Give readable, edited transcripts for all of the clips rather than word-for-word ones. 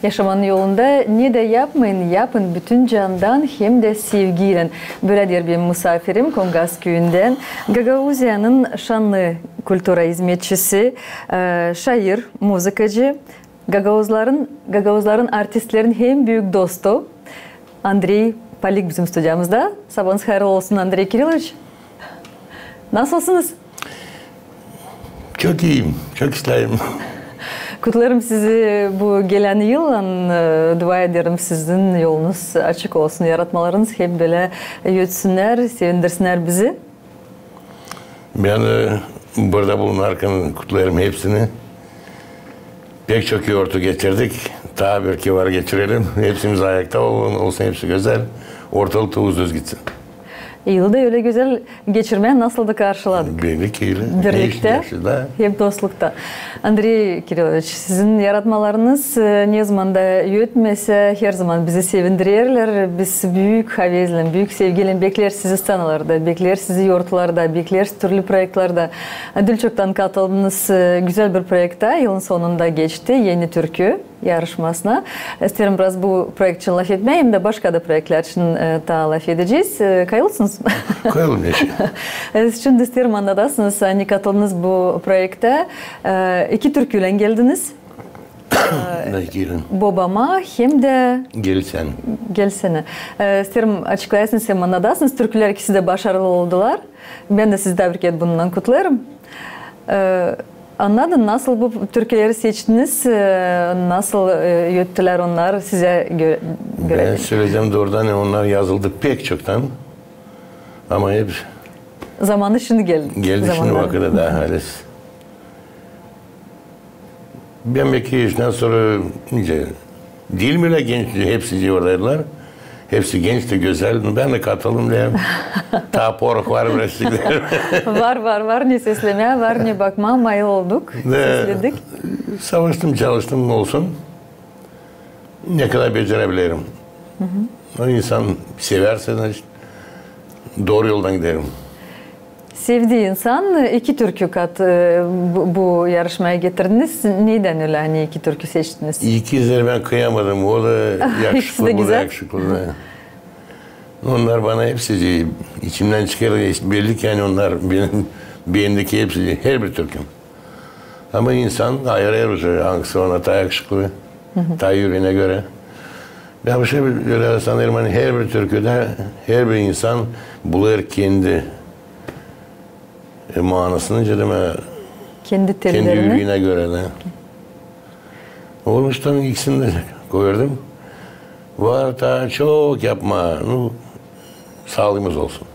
Yaşamanın yolunda ne de yapmayın, yapın bütün candan hem de sevgiyle. Böyle diyor benim misafirim Kongas köyünden. Gagauzya'nın şanlı kültüra hizmetçisi, şair, muzikacı, Gagauzların artistlerin hem büyük dostu Andrei Palik bizim stüdyamızda. Sabahınız hayırlı olsun Andrei Kirilovich. Nasılsınız? Çok iyiyim, çok isterim. Kutlarım sizi bu gelen yılla, dua ederim sizin yolunuz açık olsun, yaratmalarınız hep böyle yürütsünler, sevindirsinler bizi. Ben burada bulunarken kutlarım hepsini. Pek çok yoğurtu getirdik. Daha bir ki var geçirelim. Hepsimiz ayakta olsun, hepsi güzel. Ortalık tavuz düz gitsin. Yılı da öyle güzel geçirmeye nasıl da karşıladık. Birlikte, hep dostlukta. Andrei Kirilovich, sizin yaratmalarınız ne zaman da yürütmese her zaman bizi sevindirirler. Biz büyük havezle, büyük sevgiyle bekler sizi stanalarda, bekler sizi yurtlarda, bekler türlü projelerde. Dülçok'tan katıldığınız güzel bir projekte yılın sonunda geçti. Yeni Türkü yarışmasına. İsterim biraz bu projekt için laf etmeyeyim de başka da projektler için daha laf edeceğiz. Kayılsınız. Kayılım ne Şimdi isterim anladasınız. Hani katıldınız bu projekte. İki türküyle geldiniz. Babama hem de Gelsene. İsterim açıklayasınız hem anladasınız. Türküler ikisi de başarılı oldular. Ben de sizi tebrik et bundan kutlarım. Anladın nasıl bu türküleri seçtiniz? Nasıl yürüttüler onlar size göre? Ben söyleyeceğim doğrudan onlar yazıldı pek çoktan. Ama hep zamanı şimdi geldi. Geldi şimdi vakıda daha halis. Ben belki işten sonra değil mi genç hepsi oradaydılar. Hepsi genç de güzel. Ben de katıldım diye. Ta poruk var burasılar. var. Ne seslemeye var ne bakma. Mayıl olduk. Sesledik. Savaştım çalıştım olsun. Ne kadar becerebilirim. O insan severse doğru yoldan giderim. Sevdiği insan iki türkü bu yarışmaya getirdiniz. Neden öyle hani iki türkü seçtiniz? İkizleri ben kıyamadım. O da yakışıklı, bu da yakışıklı. Onlar bana hepsi içimden çıkarıyor. Belli ki yani onlar benim beynimdeki hepsi, her bir türküm. Ama insan ayırıyor. Hangisi ona daha yakışıklı, daha yüreğine göre. Ben bir şey öyle sanırım hani her bir türküde her bir insan bulur kendi manasını kendi yüreğine göre de. Olmuştan ikisini de koyurdum. Var da çok yapma. Sağlığımız olsun.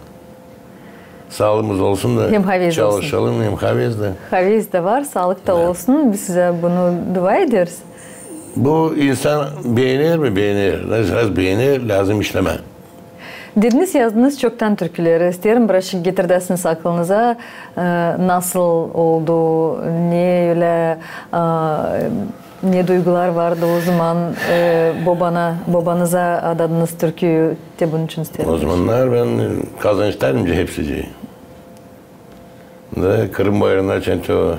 Sağlığımız olsun da hem çalışalım olsun. Hem havez de. Havez de var, sağlık da olsun. Biz size bunu dua ediyoruz. Bu insan beğenir mi? Beğenir. Biraz beğenir, lazım işleme. Dediniz yazdınız çoktan türküleri. İsterim biraz getirdiniz aklınıza. Nasıl oldu? Ne öyle ne duygular vardı o zaman babanıza adadınız türküyü de bunun için isterim. O zamanlar ben kazançlarım hepsi. Kırım Bayramı'nda çünkü o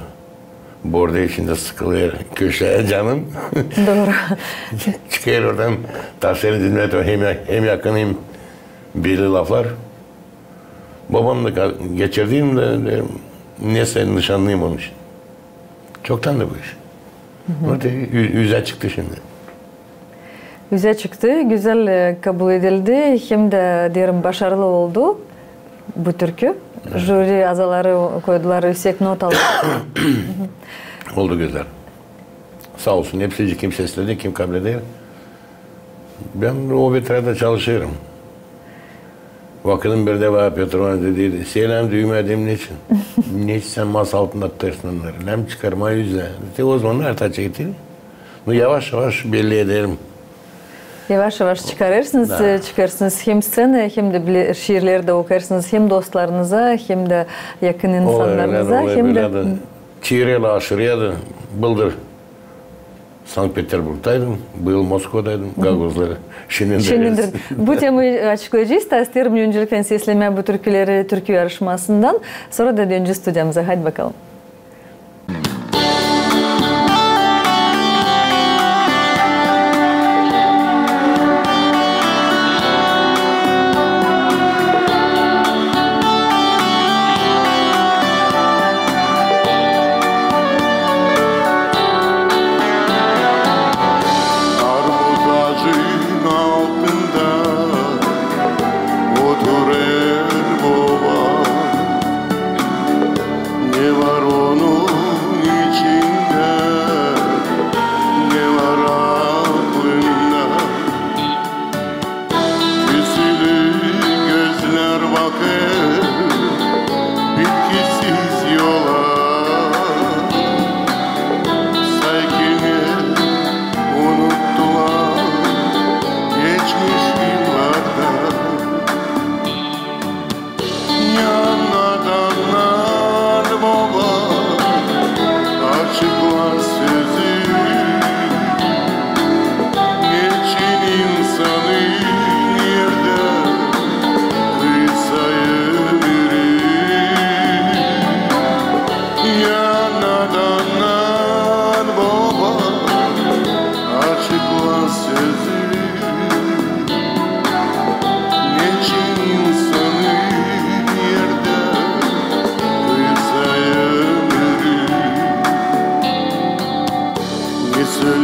borda içinde sıkılıyor köşeye canım. Doğru. Çıkıyor oradan taşları dinlet hem yakın hem belli laflar. Babamla geçirdiğimde ne sen nişanlıyım onun için. Çoktan da bu iş. Yüze çıktı şimdi. Yüze çıktı, güzel kabul edildi. Hem de derim başarılı oldu bu türkü. Jüri azaları koydular, yüksek not aldı. Oldu güzel. Sağ olsun hepsi kim sesledi, kim kabul ediyor. Ben o veterada çalışıyorum. Vakının bir de var Petrona dediydi. Selam duymadım niçin? Niçin sen masa altında tutarsın onları? Lem çıkarma yüzle. O zamanlar ta çekti. Yavaş yavaş belli ederim. Yavaş yavaş çıkarsınız hem sene hem de şiirleri de okursınız hem dostlarınıza hem de yakın insanlarınıza hem de Çiğreyle aşırıya da bıldır. Sankt Peterburg'daydım, bu yıl Moskova'daydım, Gagozları. Şimdi bu temayı açıklayacağız. İsterim öncelikle seslemeye bu türküleri Türkü yarışmasından. Sonra da döneceğiz stüdyamıza. Hadi bakalım.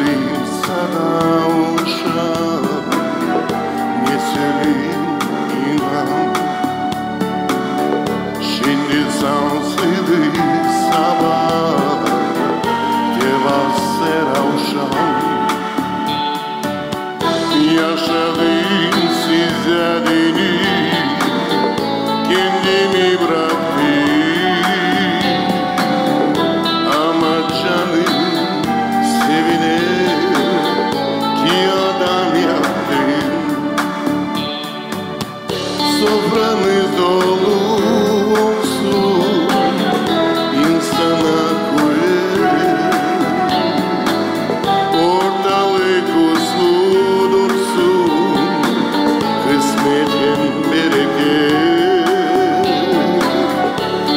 söyleyeyim sana uşağım, ne söyleyeyim inan. Şimdi sansıydı sabah, devasera uşağım. Yaşadığım sizlerini kendimi bıraktım. Ama canım sevine ki adam yaptım. Soframız dolu olsun, insana koyarım. Ortalık uslu dursun, kısmetin bereket.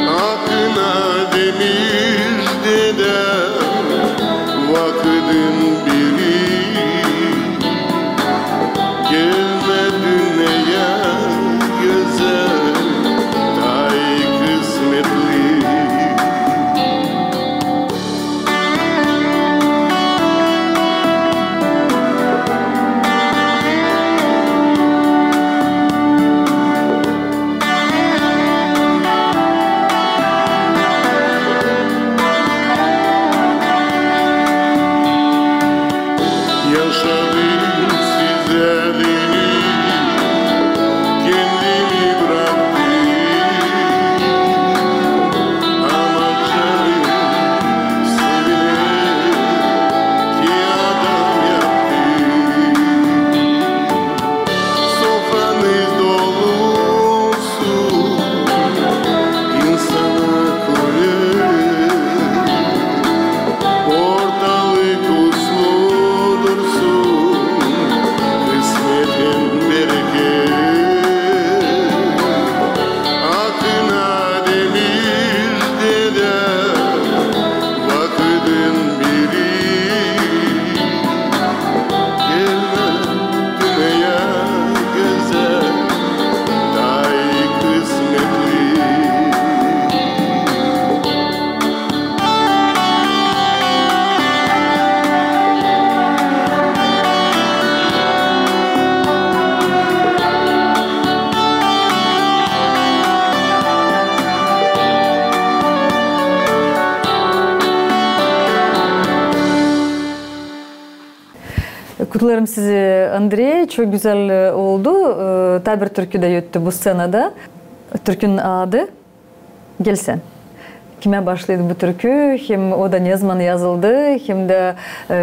Akına demiş dedem, vakıdın biri. Gelme dünyaya güzel, dahi kısmetli. Yaşadığım sizlerini kendimi bıraktım. Ama canım sevine ki adam yaptım. Sofranız dolu olsun, insana koyarım. Ortalık uslu dursun, kısmetin bereket. Akına demiş dedem, vakıdın biri. Gelme dünyaya güzel, dahi kısmetli. Kutlarım sizi Andrei. Çok güzel oldu. Tabi bir türkü de yöttü bu scenada. Türkünün adı Gelsen. Kime başladı bu türkü? Hem o da ne zaman yazıldı, hem de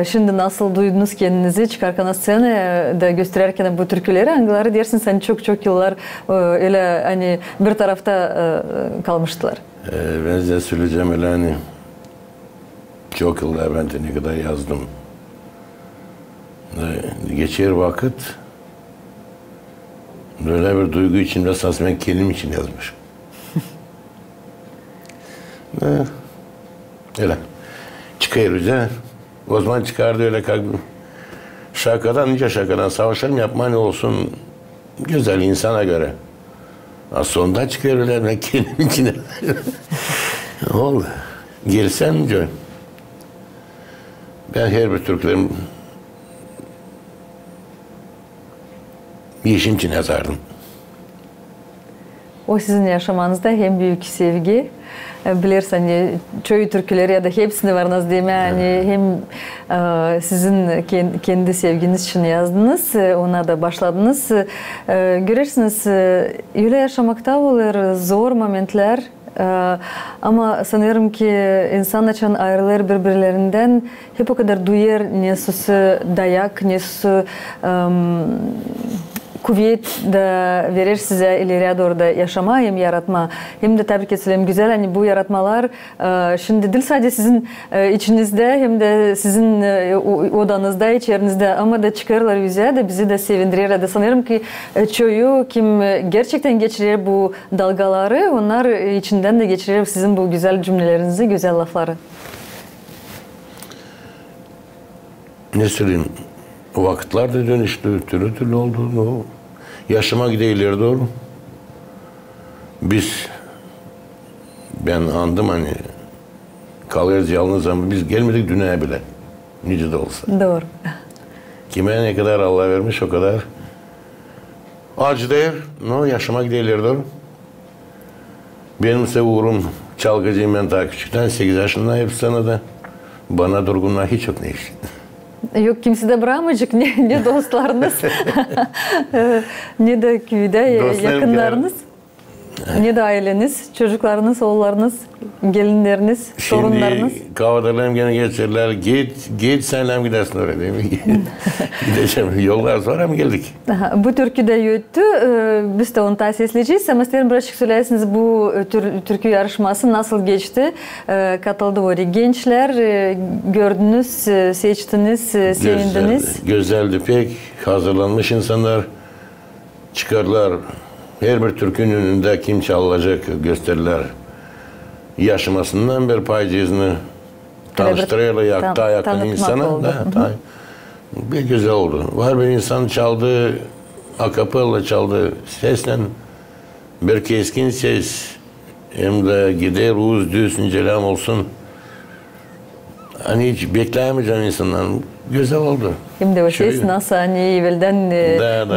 şimdi nasıl duydunuz kendinizi çıkarken scenada gösterirken bu türküleri, hangileri dersiniz hani çok yıllar öyle hani bir tarafta kalmıştılar. Ben size söyleyeceğim öyle hani çok yıllar ben de ne kadar yazdım. Geçer vakit böyle bir duygu içinde esas ben kendim için yazmışım. Öyle çıkıyoruz ya. O zaman çıkardı öyle şakadan nice şakadan savaşalım yapma ne olsun güzel insana göre. Sonunda çıkıyorlar ben kendim için. Oldu. Gelsen diyor. Ben her bir Türklerim bir işim için yazardım. O sizin yaşamanızda hem büyük sevgi, bilirsin hani çoğu türküleri ya da hepsini varınız değil mi? Yani hem sizin kendi sevginiz için yazdınız, ona da başladınız. Görürsünüz öyle yaşamakta olur zor momentler. Ama sanıyorum ki insan için ayrılır birbirlerinden hep o kadar duyar ne susu dayak, ne susu kuvvet de verir size ileriye doğru da yaşama hem yaratma. Hem de tabii ki söyleyeyim güzel hani bu yaratmalar şimdi değil sadece sizin içinizde hem de sizin odanızda, içerinizde ama da çıkarlar yüzeye de bizi de sevindirir. De sanıyorum ki çoğu kim gerçekten geçirir bu dalgaları onlar içinden de geçirir sizin bu güzel cümlelerinizi, güzel lafları. Ne söyleyeyim? O vakitler de dönüştü, türlü oldu. Yaşıma gideyilir doğru. Ben andım hani kalırız yalnız ama biz gelmedik dünyaya bile. nice de olsa. Doğru. Kime ne kadar Allah vermiş o kadar. Acı der, no yaşamak değildir. Benim ise uğrum çalgıcıyım ben daha küçükten 8 yaşında hep sana da. Bana durgunluğa hiç yok ne iş. Yok kimse de bırakmayacak ne dostlarınız ne de köyde yakınlarınız. Ne de aileniz, çocuklarınız, oğullarınız, gelinleriniz, torunlarınız. Şimdi kavadalarım gene geçerler. Git senle gidersin oraya değil mi? Gideceğim. Yollar sonra mı geldik? Bu türküde yöttü. Biz de onu tavsiyesleyeceğiz. Ama isterim birazcık söylersiniz bu türkü yarışması nasıl geçti? Katıldı oraya gençler. Gördünüz, seçtiniz, sevindiniz. Güzeldi pek. Hazırlanmış insanlar çıkardılar. Her bir türkünün önünde kim çalacak gösterirler. Yaşamasından bir pay cihazını tanıştırıyorlar yakın insana. Bir güzel oldu. Var bir insan çaldı, akapella çaldı, sesle bir keskin ses. Hem de gider, uz, düz, incelem olsun. Hani hiç bekleyemeyeceğim insanlar. Güzel oldu. Hem de o ses nasıl hani evvelden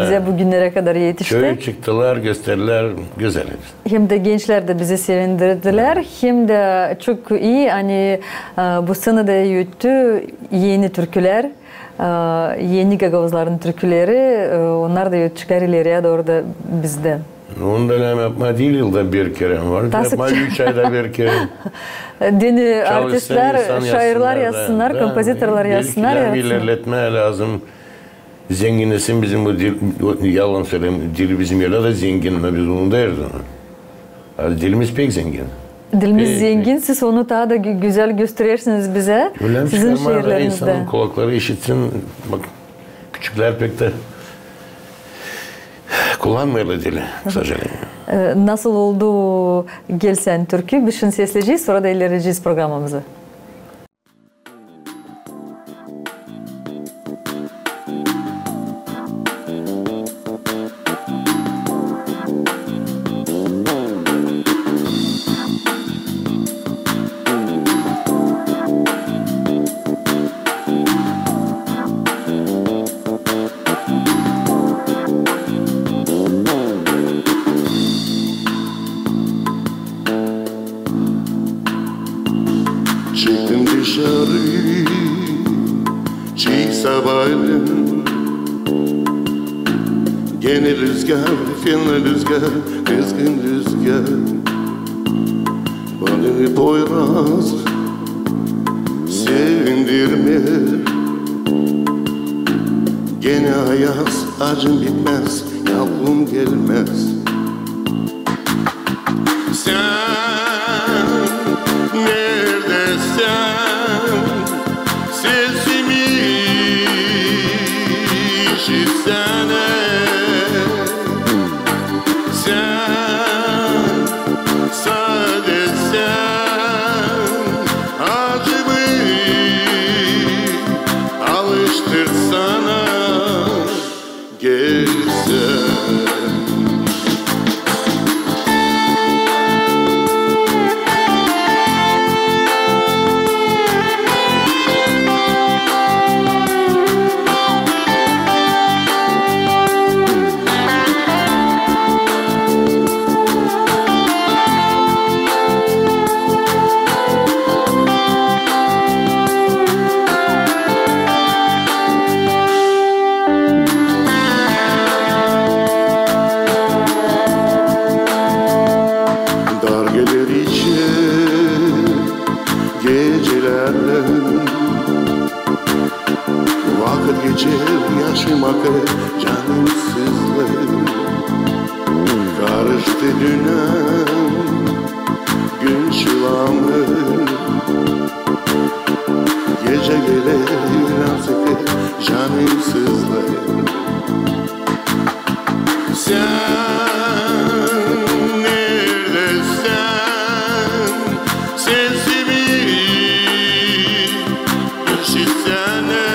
bize bugünlere kadar yetişti. Köye çıktılar, gösterdiler, güzel. Hem de gençler de bizi sevindirdiler. Hem de çok iyi hani bu sene de yürüttü yeni türküler. Yeni Gagavuzların türküleri. Onlar da çıkar ileriye doğru da bizde. Onun dönem yapma değil yılda bir kere var. Yapma 3 ayda bir kere. Dini artistler, şairler yazsınlar, kompozitörler yazsınlar. İlerletme lazım. Zenginlesin bizim bu dil, yalan söyleyeyim, dil bizim yerler de zengin ama biz onu deriz ona. Dilimiz pek zengin. Dilimiz zengin, siz onu daha da güzel gösterirsiniz bize. Sizin şiirlerinizde. İnsanın kulakları işitsin. Bak küçükler pek de kullanmıyorlar dili kısaca. Nasıl oldu Gelsen Türkü? Bir şey sesleyeceğiz, sonra da ilerleyeceğiz programımızı. Çıktım dışarı, çiğ sabahleyin. Gene rüzgar, fena rüzgar, kızgın rüzgar. Bana boyraz sevindirme. Gene ayaz, acım bitmez, yavrum gelmez. Sen neredesin? Sesimi işitsene. Sen sade sen acımı alıştırsana. Gelsen. Vakit geçer yaşamak canım sızlar. Karıştı dünem gün çılamır. Gece gelir artık canım sızlar. Sen neredesin? Sesimi işitsene.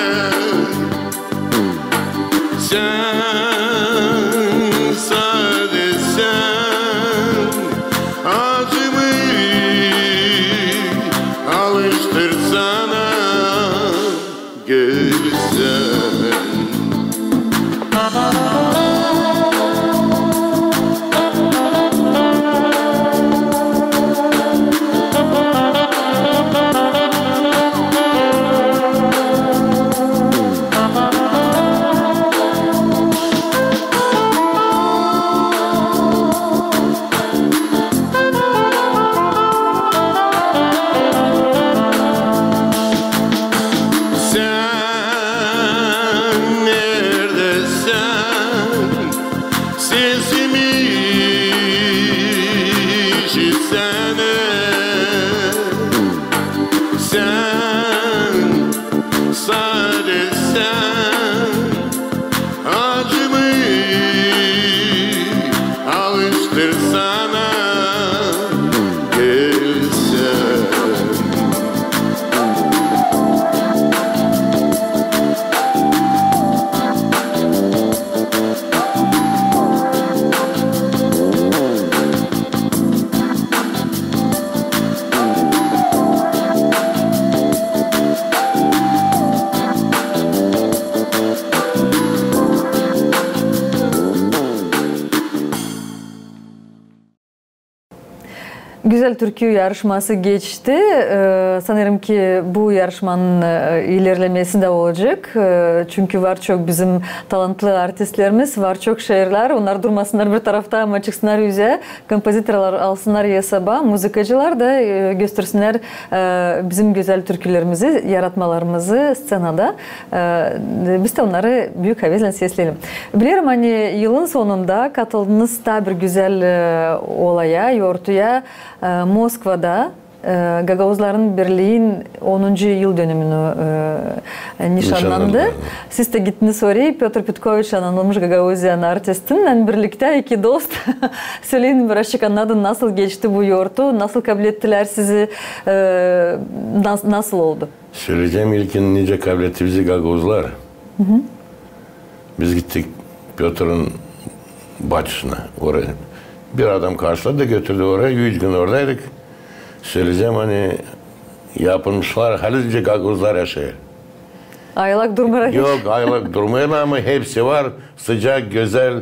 Sen sade sen acımı alıştırsana. Güzel türkü yarışması geçti. Sanırım ki bu yarışmanın ilerlemesi de olacak. Çünkü var çok bizim talantlı artistlerimiz, var çok şairler. Onlar durmasınlar bir tarafta ama çıksınlar yüze. Kompozitörler alsınlar yasaba. Müzikacılar da göstersinler bizim güzel türkülerimizi, yaratmalarımızı scenada. Biz de onları büyük hevetle sesleyelim. Bilirim hani yılın sonunda katıldığınız da bir güzel olaya, yortuya Moskva'da Gagavuzların Birliği'nin 10. yıl dönümünü nişanlandı. Siz de gittiniz oraya. Piotr Petkoviç anılmış Gagavuzyan artistin. Birlikte iki dost. Söyleyin birazcık anladın nasıl geçti bu yortu, nasıl kabul ettiler sizi, nasıl oldu? Söyleyeceğim ilkin nice kabul etti bizi Gagavuzlar. Biz gittik Piotr'un bahçesine oraya. Bir adam karşıladı götürdü oraya. 100 gün oradaydık. Söyleyeceğim hani yapılmışlar. Halice Gagavuzlar yaşıyor. Aylak durmaya hiç. Yok aylak durmaya ama hepsi var. Sıcak, güzel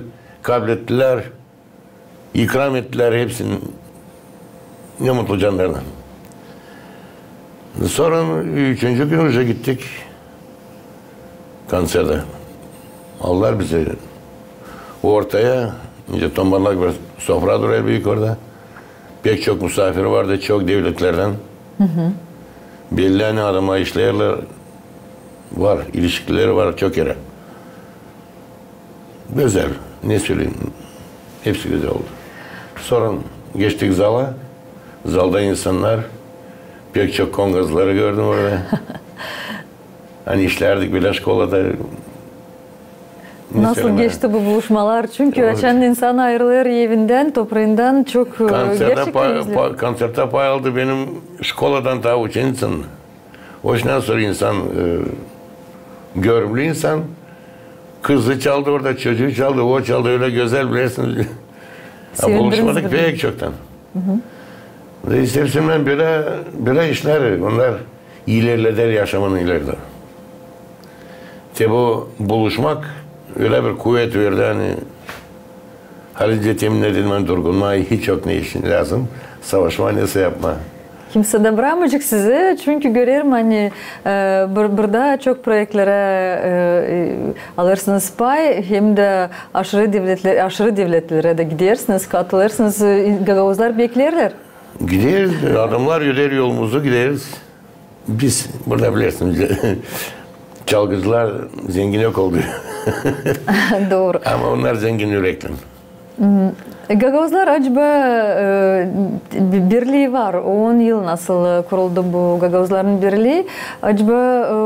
kabul ettiler. İkram ettiler hepsini. Ne mutlu canlarına. Sonra 3. gün önce gittik. Konserde. Aldılar bizi ortaya. İnce tombalak bir sofra duruyor büyük orada. Pek çok misafir vardı, çok devletlerden. Belli hani adama işlerler var, ilişkileri var çok yere. Güzel, ne söyleyeyim, hepsi güzel oldu. Sonra geçtik zala, zalda insanlar, pek çok kongazları gördüm orada. Hani işlerdik biraz kolada. Nasıl geçti bu buluşmalar? Çünkü açan insan ayrılır evinden, toprağından çok gerçekten Konserte pay aldı benim şkoladan daha uçansın. Hoşdan sonra insan, görümlü insan, kızı çaldı orada, çocuğu çaldı, o çaldı öyle güzel bilirsiniz. Buluşmadık pek çoktan. İstersen böyle işler, onlar ilerleder yaşamını ileride. Bu buluşmak öyle bir kuvvet verdi hani Halice temin edilmen durgunluğu hiç yok ne işin lazım. Savaşma neyse yapma. Kimse de bırakmayacak sizi çünkü görüyorum hani burada çok projelere alırsınız pay hem de aşırı devletlere de gidersiniz, katılırsınız. Gagavuzlar beklerler. Gideriz, adamlar yürür yolumuzu gideriz. Biz burada bilirsiniz çalgıcılar zengin yok oldu. Doğru. Ama onlar zengin yürekli. Gagavuzlar acaba birliği var. 10 yıl nasıl kuruldu bu Gagavuzların birliği? Acaba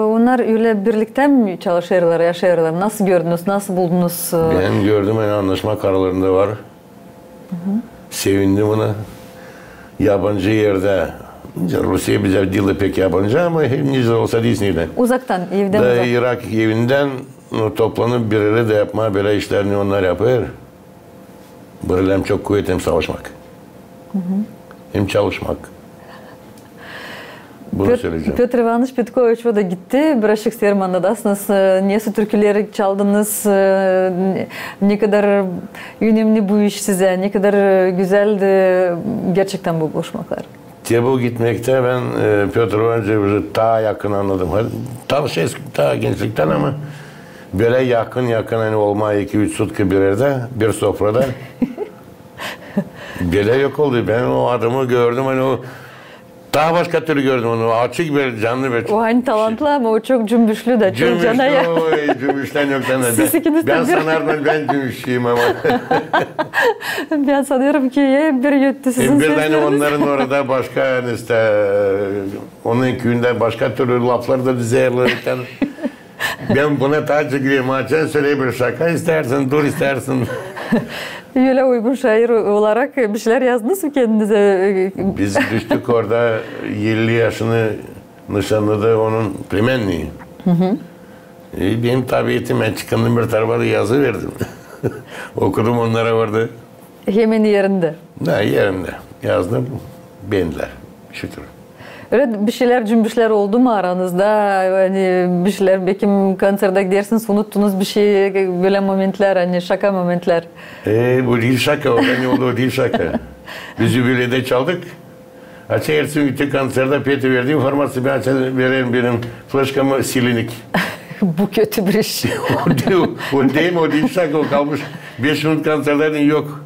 onlar öyle birlikte mi çalışırlar, yaşarlar? Nasıl gördünüz, nasıl buldunuz? Ben gördüm, yani anlaşma kararlarında var. Sevindim ona. Yabancı yerde. Rusya bize dili pek yabancı ama ne olsa değilsin. Uzaktan, evden uzak. Irak evinden toplanıp birileri de yapma, böyle işlerini onlar yapar. Böyle hem çok kuvvet hem savaşmak. Hem çalışmak. Bunu söyleyeceğim. Piotr Ivanoviç Petkoviç o da gitti. Birazcık isterim anladınız. Nasıl türküleri çaldınız? Ne kadar önemli bu iş size? Ne kadar güzeldi gerçekten bu buluşmalar? Bu gitmekte ben Piotr Ivanoviç'i daha yakın anladım. Daha gençlikten ama böyle yakın hani olmaya 2-3 sutku bir yerde, bir sofrada. Böyle yok oldu. Ben o adamı gördüm hani o daha başka türlü gördüm onu. Açık bir canlı bir. O hani talantlı ama o çok cümbüşlü de. Cümbüşlü, cümbüşten yok sana. Ben sanardım ben cümbüşlüyüm ama. Ben sanıyorum ki bir yuttu sizin sesleriniz. Bir tane onların orada başka işte onun köyünde başka türlü laflar da dizerlerken. Ben buna taçı gireyim. Açan söyle bir şaka istersin, dur istersin. Öyle uygun şair olarak bir şeyler yazdınız mı kendinize? Biz düştük orada 50 yaşını nişanladı onun primenliği. Benim tabiatim ben çıkandım bir tarafa da yazı verdim. Okudum onlara orada. Hemen yerinde. Yerinde yazdım. Beğendiler. Şükür. Öyle bir şeyler cümbüşler oldu mu aranızda? Hani bir şeyler belki konserde gidersiniz unuttunuz bir şey böyle momentler hani şaka momentler. Bu değil şaka o ben oldu değil şaka. Biz Übüle'de çaldık. Açı ertesi günkü konserde peti verdiğim forması ben açı vereyim benim flaşkamı silinik. Bu kötü bir iş. O değil mi? O değil şaka o kalmış. 5 minut konserlerin yok.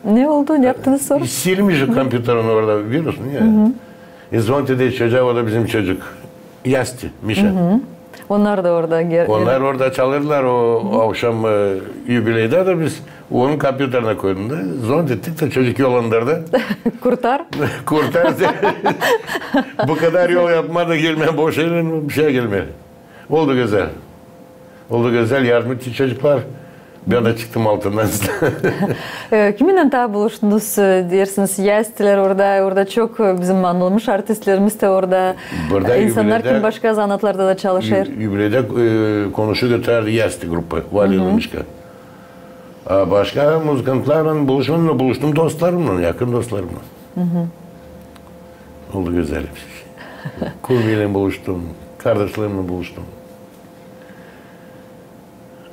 Ne oldu? Ne yaptınız sonra? Silmiş o kompüterin orada biliyorsun ya. Zonte'de çocuğa o da bizim çocuk. Yasti, Mişa. Onlar da orada. Onlar orada çalırlar o akşam jubileyde de biz onun kompüterine koyduk da zont ettik de çocuk yolundırdı. Kurtar. Kurtar. Bu kadar yol yapma da gelmeyen boş bir şey gelmedi. Oldu güzel. Oldu güzel. Yardım etti çocuklar. Ben de çıktım altından. Kiminle daha buluştunuz dersiniz? Yastiler orada çok bizim anılmış artistlerimiz de orada. Burada İnsanlar kim başka zanatlarda da çalışır. Jubileyde konuşu götürdü Yasti grubu. Valilmişka. Başka muzikantlarla buluştum dostlarımla, yakın dostlarımla. Oldu güzel bir şey. Kurbiyle buluştum, kardeşlerimle buluştum.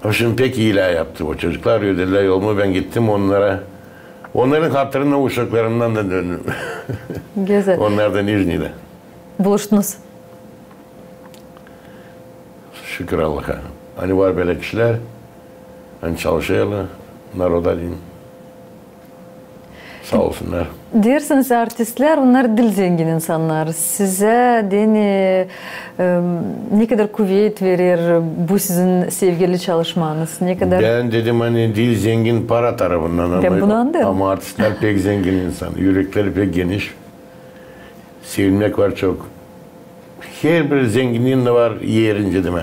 O şimdi pek iyiler yaptı. O çocuklar ödediler yolumu, ben gittim onlara. Onların hatırına uşaklarımdan da döndüm. Güzel. Onlar da Nijni'de. Buluştunuz. Şükür Allah'a. Hani var böyle kişiler, hani çalışıyorlar, naroda diyeyim. Sağ olsunlar. Dersiniz artistler, onlar dil zengin insanlar. Size ne kadar kuvvet verir bu sizin sevgili çalışmanız? Ne kadar? Ben dedim hani dil zengin para tarafından ama artistler pek zengin insan. Yürekleri pek geniş. Sevilmek var çok. Her bir zenginliğin de var yerince değil mi?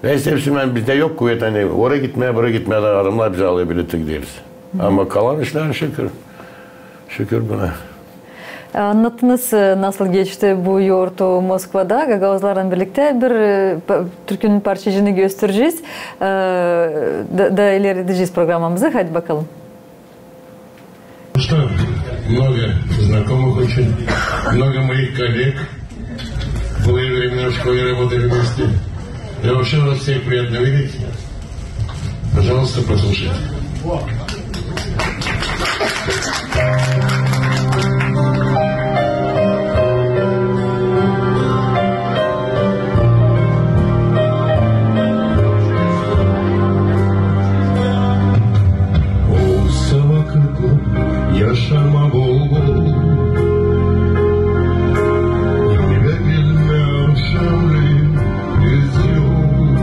Ve hepsinden bizde yok kuvvet hani oraya gitmeye buraya gitmeye adamlar bize alıyor birlikte gideriz. Ama kalan işler şükür. Şükür buna. Anlattınız nasıl geçti bu yoğurtu Moskva'da. Gagavuzlarla birlikte bir türkünün parçacığını göstereceğiz. Da ilerleyeceğiz programımızı. Hadi bakalım. Что, много знакомых очень, много моих коллег. Были времена в школе, работали вместе. Я вообще вас всех приятно видеть. Пожалуйста, послушайте. Yaşama bol bol Yine bilme akşamleyin düz yol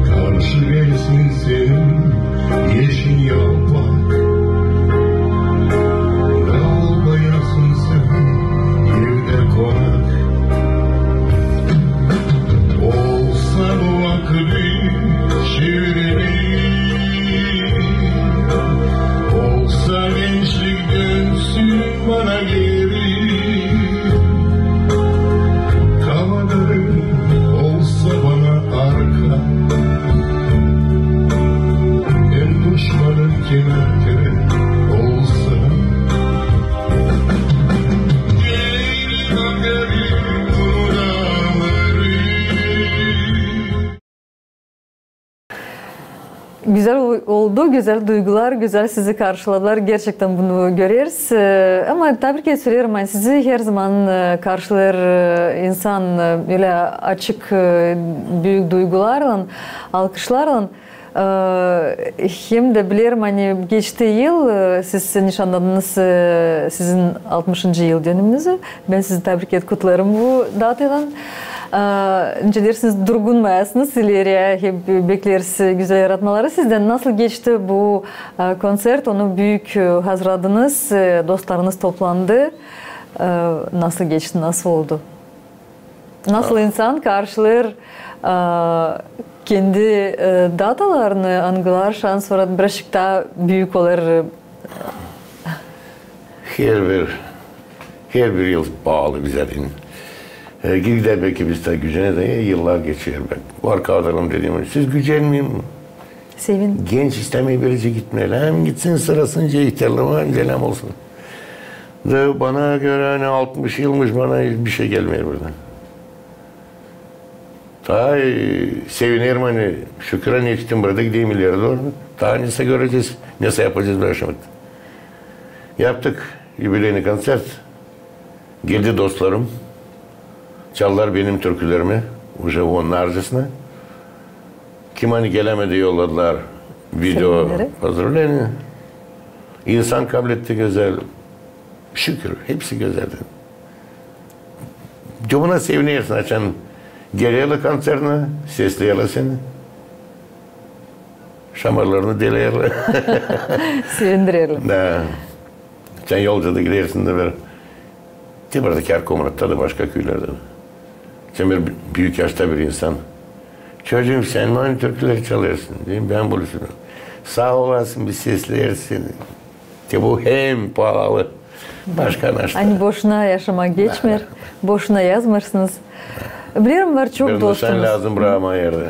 Karşı versin senin yeşil yaprak Ne olmayasın sen evde konak Olsa bu akıllı şiirini Olsa gençlik dönsün bana geri Kavalarım olsa bana arka En düşmanım kemerde olsa Geri bakarım uğraları Güzel oldu, güzel duygular, güzel sizi karşıladılar. Gerçekten bunu görüyoruz. Ama tabii ki söylüyorum, yani sizi her zaman karşılar insan öyle açık, büyük duygularla, alkışlarla. Hem de bilirim hani geçtiği yıl siz nişanlandınız sizin 60. yıl dönümünüzü. Ben sizi tebrik kutlarım bu datayla. Önce dersiniz durgunmayasınız, ileriye hep bekleriz güzel yaratmaları. Sizden nasıl geçti bu konsert? Onu büyük hazırladınız, dostlarınız toplandı. Nasıl geçti, nasıl oldu? Nasıl insan karşılar kendi datalarını angular, şans sonra birazcık daha büyük olur. Her bir yıl bağlı bize değil. Gider belki biz de gücene de yıllar geçiyor. Ben var kaldıralım dediğim siz gücenmeyin. Sevin. Genç istemeyi böylece gitmeyelim. Hem gitsin sırasınca ihtiyarlama celem olsun. De bana göre hani 60 yılmış bana bir şey gelmiyor buradan. Daha sevinirim hani şükran yetiştim burada gideyim ileri doğru. Daha neyse göreceğiz. Nasıl yapacağız bu aşamada. Yaptık jubileyni konser. Geldi dostlarım. Çaldılar benim türkülerimi. Уже onlarcasına. Kim hani gelemedi yolladılar video hazırlayın. İnsan kabul etti güzel. Şükür hepsi güzeldi. Buna sevinirsin açan. Geliyorlar konserine, sesliyorlar seni. Şamarlarını deliyorlar. Sevindiriyorlar. Da. Sen yolcada gidersin de ver. Buradaki her komuratta da başka köylerde de. Sen bir büyük yaşta bir insan. Çocuğum sen mi aynı türküleri çalıyorsun? Diyeyim, ben buluşurum. Sağ olasın bir seslersin. Bu hem pahalı. Başka naşta. Hani boşuna yaşama geçmer. Boşuna yazmırsınız. Bilirim var çok dostunuz. Sen lazım bırakma yerde.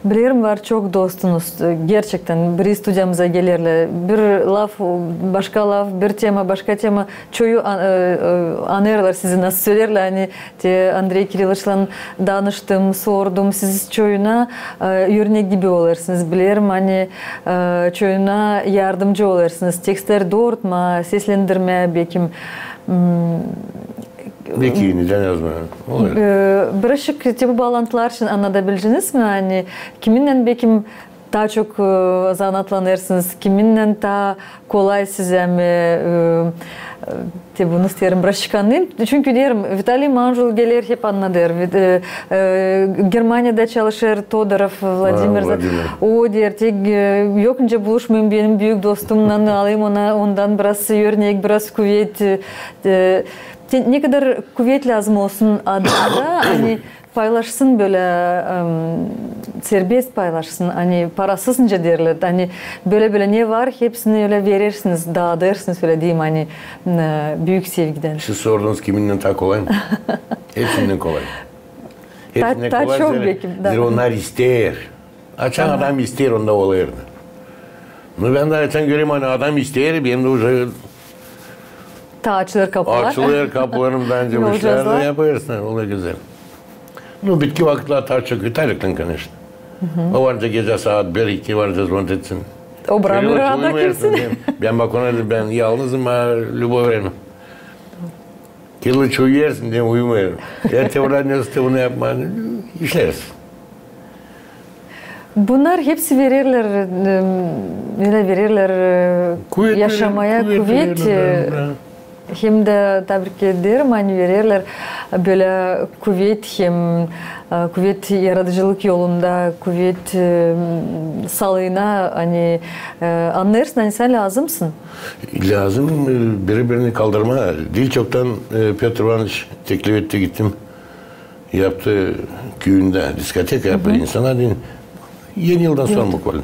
Bilirim var çok dostunuz. Gerçekten bir stüdyamıza gelirler. Bir laf, başka laf, bir tema, başka tema. Çoğu anırlar sizi nasıl söylerler. Hani Andrei Kirillovich'la danıştım, sordum. Siz çoğuna örnek gibi olursunuz. Bilirim hani çoğuna yardımcı olursunuz. Tekstler doğrultma, seslendirme, belki Belki yeniden yazma. Bırakık bu bağlantılar için anlatabilirsiniz mi? Hani kiminle belki daha çok zanatlanırsınız, kiminle daha kolay size mi? Bunu isterim bırakık anlayayım. Çünkü diyelim Vitaliy Manjul gelir hep anlatır. Germanya'da çalışır Todorov Vladimir. O der yokunca buluşmayayım benim büyük dostumla alayım ondan biraz örnek, biraz kuvvet. Ne kadar kuvvet lazım olsun adında hani paylaşsın böyle serbest paylaşsın hani parasızınca derler hani böyle ne var hepsini öyle verirsiniz dağıtırsınız öyle diyeyim hani büyük sevgiden. Siz sordunuz kiminle daha kolay mı? Hepsinden kolay. Hepsinden kolay. Çok belki. Onlar ister. Açan adam ister onda olayırdı. Ben de açan göreyim hani adam ister benim de уже açılır kapılar. Açılır kapılarım bence bu işlerde yaparsın. O güzel. Bitki vakitler tar çöküyor. Tarıktan konuştu. O varınca gece saat 1-2 varınca zvont etsin. O bırakır kimsin? Ben bak ona dedim ben yalnızım любой время. Kılıç uyuyarsın diye uyumuyorum. Ertesi öğrenirsin bunu yapma. İşlersin. Bunlar hepsi verirler, öyle verirler yaşamaya kuvvet. Hem de tebrik ederim hani verirler böyle kuvvet hem kuvvet yaratıcılık yolunda kuvvet sağlığına hani anlarsın hani sen lazımsın. Lazım birbirini kaldırma. Değil çoktan Petr Ivanović teklif etti gittim. Yaptı köyünde diskotek yaptı insanlar yeni yıldan sonra bu konu.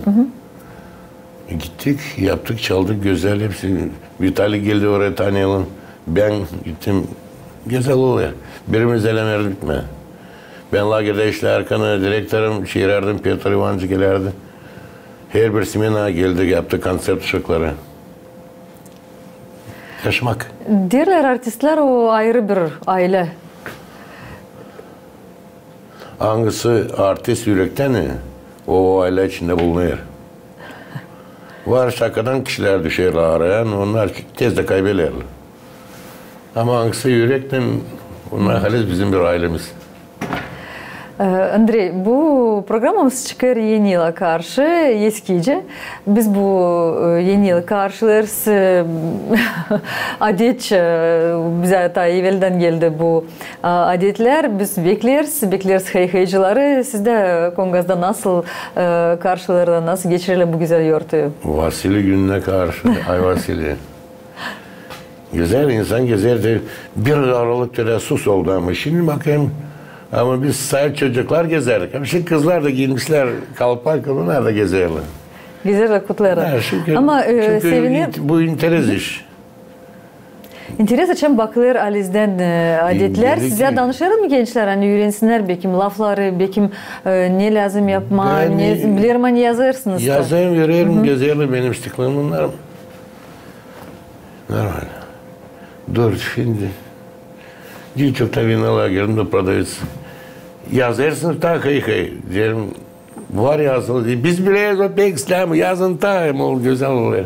Gittik, yaptık, çaldık, güzel hepsi. Vitaliy geldi oraya tanıyalım. Ben gittim, güzel oluyor. Birimiz elemer bitme. Ben lagerde işlerken direktörüm çeğirerdim, Petr Ivanović gelirdi. Her bir semina geldi, yaptı konser ışıkları. Yaşamak. Derler artistler o ayrı bir aile. Hangisi artist yürekten o aile içinde bulunuyor. Var şakadan kişiler düşer arayan, onlar tez de kaybederler. Ama hangisi yürekten, onlar halis bizim bir ailemiz. Andrei, bu programımız çıkar yeni yıla karşı eskice. Biz bu yeni yılı karşılarız. Adet, bize ta evvelden geldi bu adetler. Biz bekleriz heyheycileri. Siz de Kongaz'da nasıl karşılarla, nasıl geçirirler bu güzel yurtu? Vasili gününe karşı, ay Vasili. Güzel insan gezerdi. Bir aralıkta sus oldu ama şimdi bakayım. Ama biz sahip çocuklar gezerdik. Ama şimdi kızlar da giymişler kalpak, onlar da gezerler. Gezerler, kutlarlar. Ama sevinir. Bu interes iş. İnteres açan bakılır Aliz'den adetler. Size danışır mı gençler? Hani öğrensinler belki lafları, belki ne lazım yapma, bilirim hani yazarsınız da. Yazayım, veririm, gezerler benim istiklalım bunlar mı? Normal. Dur şimdi. Çok vinalar geldim de prodavец. Yazarsınız ta kay. Diyelim var yazılı. Biz bile yazıp pek İslam'ı yazın ta güzel oluyor.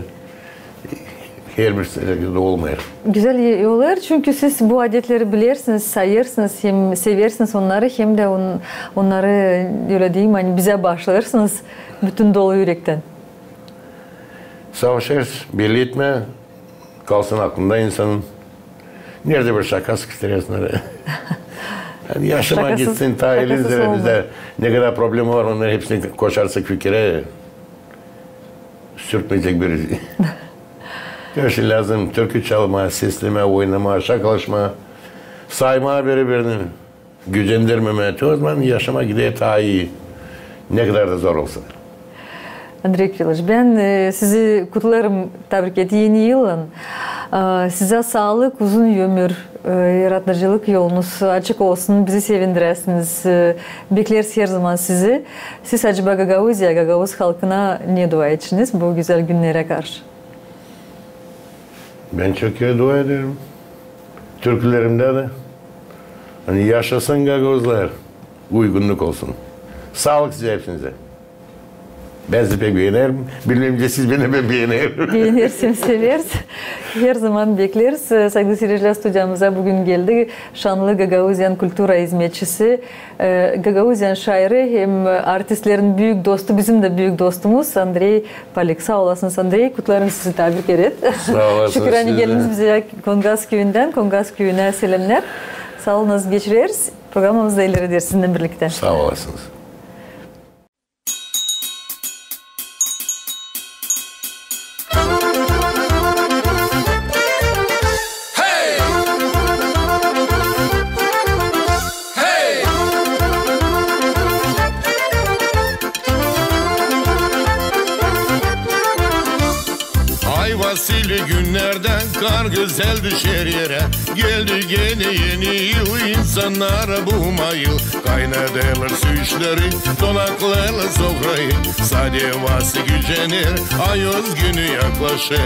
her bir sene olmayır. Güzel olur çünkü siz bu adetleri bilirsiniz, sayırsınız, hem seversiniz onları hem de onları öyle diyeyim hani bize başlarsınız bütün dolu yürekten. Savaşırız, belli etme, kalsın aklında insanın. Nerede bir şaka sıkıştırıyorsun? Yani yaşama gitsin, tahil bizde ne kadar problemi var onları hepsini koşarsak fikire sürtmeyecek birisi. Görüşü lazım, türkü çalma, sesleme, oynama, şakalaşma, sayma birbirini, gücendirmeme, o zaman yaşama gidiyor daha iyi. Ne kadar da zor olsa. Andrey Kirilovich, ben sizi kutlarım, tebrik et yeni yılın. Size sağlık, uzun ömür, yaratıcılık yolunuz açık olsun, bizi sevindiresiniz. Bekleriz her zaman sizi. Siz acaba Gagavuz halkına ne dua ediniz bu güzel günlere karşı? Ben çok iyi dua ederim. Türkülerimde de. Hani yaşasın Gagavuzlar, uygunluk olsun. Sağlık size hepsinize. Ben sizi pek beğenirim. Bilmem siz beni ben beğenirim. Beğenirsiniz, severiz. Her zaman bekleriz. Saygıdeğer seyirciler, stüdyomuza bugün geldi. Şanlı Gagavuzyan Kultura hizmetçisi, Gagavuzyan şairi hem artistlerin büyük dostu, bizim de büyük dostumuz Andrey Palik. Sağ olasınız Andrey. Kutlarım sizi tebrik ederim. Sağ olasınız. Şükrani geldiniz bize Kongas köyünden. Kongas köyüne selamlar. Sağ olunuz, geçiririz. Programımızda ileri sizinle birlikte. Sağ olasınız. Vasili günlerden kar güzel düşer yere. Geldi gene yeni yıl, insanlara bu yıl kaynadılar süçleri, donaklarla sofrayı. Sade vasi gücenir, ayoz günü yaklaşır.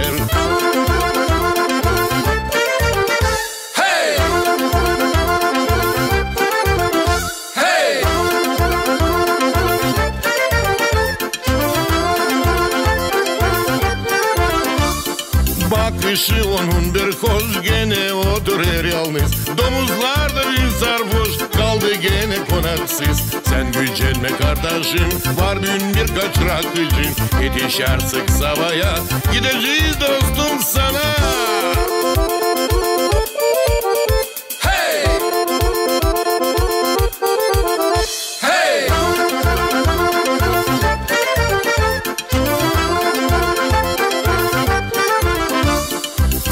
Bakışı onun bir koz, gene oturur yalnız. Domuzlar da bir sarhoş, kaldı gene konaksız. Sen gücenme kardeşim, var bin birkaç rakıcın. Yetişer sık savaya, gideceğiz dostum sana.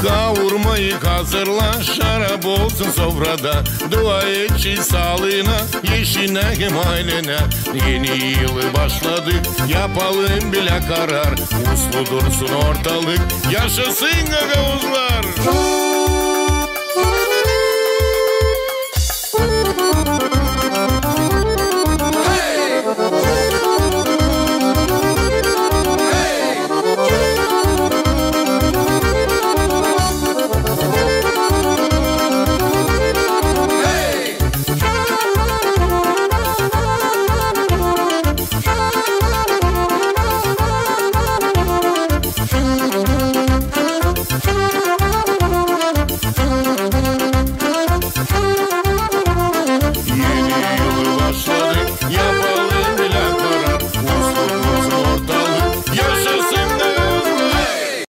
Kavurmayı hazırla, şarap olsun sofrada. Dua et sağlığına, yeşine hem ailene. Yeni yılı başladık, yapalım bile karar. Uslu dursun ortalık, yaşasın Gagavuzlar.